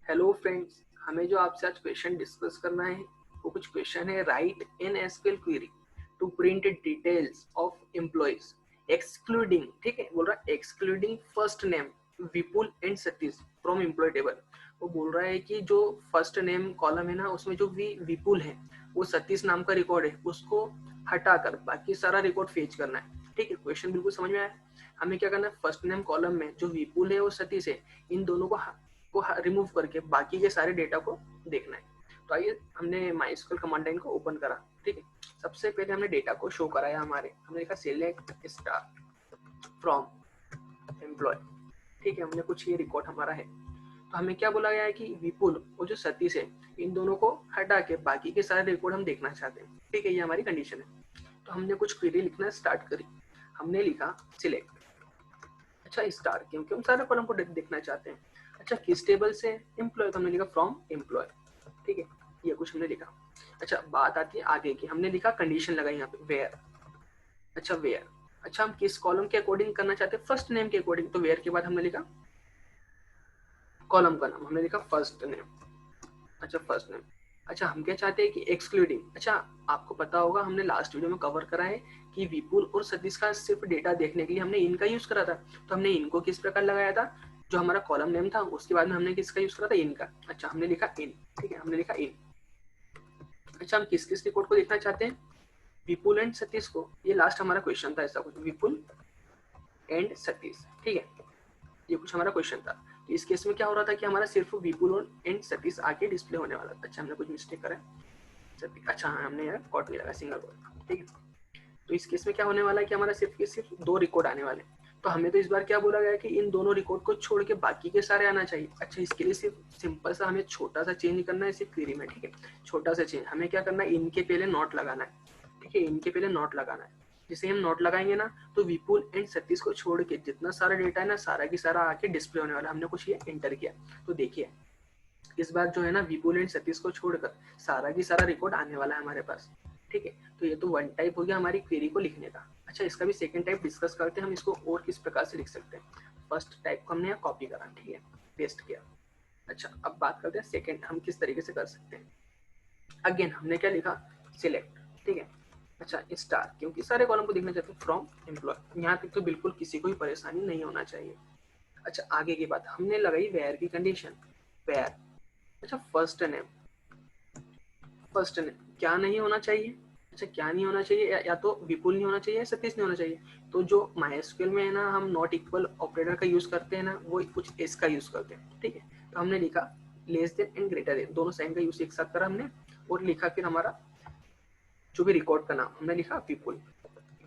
Hello friends, हमें जो आपसे आज क्वेश्चन डिस्कस करना है वो कुछ क्वेश्चन है। Write in SQL query to print details of employees excluding, ठीक है, बोल रहा है excluding first name Vipul and Satish from employee table. वो बोल रहा है कि जो फर्स्ट नेम कॉलम है ना, उसमें जो विपुल है वो सतीश नाम का रिकॉर्ड है, उसको हटाकर बाकी सारा रिकॉर्ड फेच करना है। ठीक है, क्वेश्चन बिल्कुल समझ में आया। हमें क्या करना है, फर्स्ट नेम कॉलम में जो विपुल है और सतीश है, इन दोनों को रिमूव करके बाकी के सारे डेटा को देखना है। तो आइए, हमने माइस्क्यूएल कमांड लाइन को ओपन करा। ठीक है, सबसे पहले हमने डेटा को शो कराया। हमने लिखा सिलेक्ट स्टार फ्रॉम एम्प्लॉय। ठीक है, हमने कुछ ये रिकॉर्ड हमारा है। तो हमें क्या बोला गया है कि विपुल और जो सतीश है, इन दोनों को हटा के बाकी के सारे रिकॉर्ड हम देखना चाहते हैं। ठीक है, ये हमारी कंडीशन है। तो हमने कुछ क्वेरी लिखना स्टार्ट करी। हमने लिखा सिलेक्ट, अच्छा स्टार, क्योंकि हम सारे कॉलम को देखना चाहते हैं। अच्छा, किस टेबल से? एम्प्लॉय, तो हमने लिखा फ्रॉम एम्प्लॉय। ठीक है, ये कुछ हमने लिखा। अच्छा, बात आती है आगे की। हमने लिखा कंडीशन लगाई यहाँ पे वेयर। अच्छा वेयर, अच्छा हम किस कॉलम के अकॉर्डिंग करना चाहते हैं? फर्स्ट नेम के अकॉर्डिंग। तो वेयर के बाद हमने लिखा कॉलम का नाम, हमने लिखा फर्स्ट नेम। अच्छा फर्स्ट नेम। अच्छा, हम क्या चाहते हैं कि एक्सक्लूडिंग। अच्छा, आपको पता होगा हमने लास्ट वीडियो में कवर करा है कि विपुल और सतीश का सिर्फ डेटा देखने के लिए हमने इनका यूज करा था। तो हमने इनको किस प्रकार लगाया था, जो हमारा कॉलम नेम था उसके बाद में हमने किसका यूज करा था? इनका। अच्छा, हमने लिखा इन। ठीक है, हमने लिखा इन। अच्छा, हम किस किस रिकॉर्ड को देखना चाहते हैं? विपुल एंड सतीश को। ये लास्ट हमारा क्वेश्चन था, ऐसा कुछ, विपुल एंड सतीश। ठीक है, ये कुछ हमारा क्वेश्चन था। तो इस केस में क्या हो रहा था कि हमारा सिर्फ विपुल और एंड सतीश आके डिस्प्ले होने वाला था। अच्छा, हमने कुछ मिस्टेक करा है। अच्छा हाँ, हमने यार कॉट नहीं लगा, सिंगल कॉट। ठीक है, तो इस केस में क्या होने वाला है कि हमारा सिर्फ के सिर्फ दो रिकॉर्ड आने वाले। तो हमें तो इस बार क्या बोला गया कि इन दोनों रिकॉर्ड को छोड़ के बाकी के सारे आना चाहिए। अच्छा, इसके लिए सिर्फ सिंपल सा हमें छोटा सा चेंज करना है सिर्फ क्वेरी में। ठीक है, छोटा सा चेंज हमें क्या करना है, इनके पहले नॉट लगाना है। ठीक है, इनके पहले नॉट लगाना है। जिसे हम नोट लगाएंगे ना, तो विपुल एंड सतीश को छोड़ के जितना सारा डेटा है ना, सारा की सारा आके डिस्प्ले होने वाला। हमने कुछ ये एंटर किया। तो देखिए, इस बार जो है ना, विपुल एंड सतीश को छोड़कर सारा की सारा रिकॉर्ड आने वाला है हमारे पास। ठीक है, तो ये तो वन टाइप हो गया हमारी क्वेरी को लिखने का। अच्छा, इसका भी सेकंड टाइप डिस्कस करते हैं हम, इसको और किस प्रकार से लिख सकते हैं। फर्स्ट टाइप को हमने यहाँ कॉपी करा, ठीक है, पेस्ट किया। अच्छा, अब बात करते हैं सेकंड, हम किस तरीके से कर सकते हैं। अगेन हमने क्या लिखा, सिलेक्ट। ठीक है, अच्छा स्टार, क्योंकि सारे कॉलम को देखना चाहते हैं, फ्रॉम एम्प्लॉय। यहाँ तक तो बिल्कुल किसी को भी परेशानी नहीं होना चाहिए। अच्छा, आगे की बात हमने लगाई वेयर की कंडीशन, वेयर। अच्छा, फर्स्ट नेम क्या नहीं होना चाहिए? अच्छा, क्या नहीं होना चाहिए? या तो विपुल नहीं होना चाहिए या सतीश नहीं होना चाहिए। तो जो माइस्क्यूएल में है ना, हम नॉट इक्वल ऑपरेटर का यूज करते हैं ना, वो कुछ एस का यूज करते हैं। ठीक है, तो हमने लिखा less than and greater than, दोनों साइन का यूज एक साथ करा हमने। और लिखा फिर हमारा जो भी रिकॉर्ड का नाम, हमने लिखा विपुल।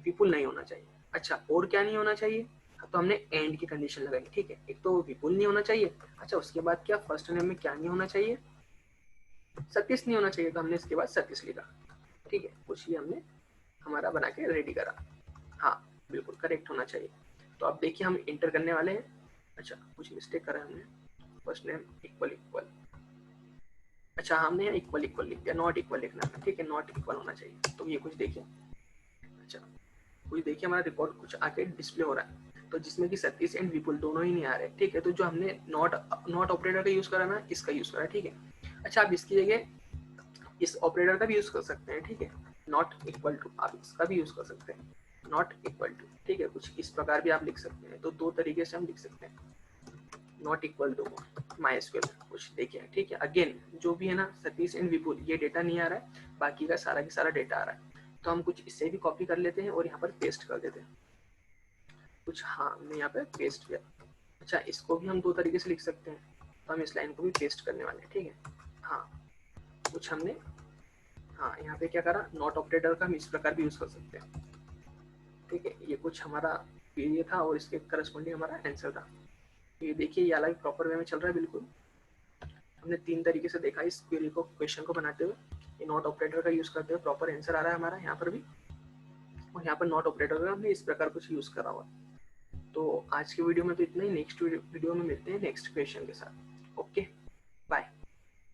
विपुल नहीं होना चाहिए। अच्छा, और क्या नहीं होना चाहिए? तो हमने एंड की कंडीशन लगाई। ठीक है, एक तो विपुल नहीं होना चाहिए। अच्छा, उसके बाद क्या, फर्स्ट नेम में क्या नहीं होना चाहिए? सतीश नहीं होना चाहिए। तो हमने इसके बाद सतीश लिखा। ठीक है, कुछ ये हमने हमारा बना के रेडी करा। हाँ, बिल्कुल करेक्ट होना चाहिए। तो अब देखिए, हम इंटर करने वाले हैं। अच्छा, कुछ मिस्टेक करा हमने, फर्स्ट नेम इक्वल इक्वल। अच्छा, हमने यहाँ इक्वल इक्वल लिख दिया, नॉट इक्वल लिखना था। ठीक है, नॉट इक्वल होना चाहिए। तो ये कुछ देखिए। अच्छा, कुछ देखिए, हमारा रिकॉर्ड कुछ आके डिस्प्ले हो रहा है, तो जिसमें कि सतीश एंड विपुल दोनों ही नहीं आ रहे। ठीक है, तो जो हमने नॉट नॉट ऑपरेटर का यूज करा ना, इसका यूज करा। ठीक है, अच्छा, आप इसकी जगह इस ऑपरेटर का भी यूज कर सकते हैं। ठीक है, नॉट इक्वल टू, आप इसका भी यूज कर सकते हैं, नॉट इक्वल टू। ठीक है, कुछ इस प्रकार भी आप लिख सकते हैं। तो दो तरीके से हम लिख सकते हैं, नॉट इक्वल टू माइस्क्यूएल कुछ देखिए। ठीक है, अगेन जो भी है ना, सतीश एंड विपुल ये डेटा नहीं आ रहा है, बाकी का सारा डेटा आ रहा है। तो हम कुछ इससे भी कॉपी कर लेते हैं और यहाँ पर पेस्ट कर देते हैं कुछ। हाँ, हमने यहाँ पे पेस्ट किया। अच्छा, इसको भी हम दो तरीके से लिख सकते हैं। तो हम इस लाइन को भी पेस्ट करने वाले हैं। ठीक है, हाँ, कुछ हमने, हाँ, यहाँ पे क्या करा, नॉट ऑपरेटर का हम इस प्रकार भी यूज कर सकते हैं। ठीक है, ये कुछ हमारा ये था और इसके करस्पॉन्डिंग हमारा आंसर था। ये देखिए, ये अलग प्रॉपर वे में चल रहा है बिल्कुल। हमने तीन तरीके से देखा इस क्वेरी को, क्वेश्चन को बनाते हुए। ये नॉट ऑपरेटर का यूज करते हुए प्रॉपर आंसर आ रहा है हमारा यहाँ पर भी, और यहाँ पर नॉट ऑपरेटर का हमने इस प्रकार कुछ यूज करा हुआ। तो आज की वीडियो में तो इतना ही। नेक्स्ट वीडियो में मिलते हैं नेक्स्ट क्वेश्चन के साथ। ओके।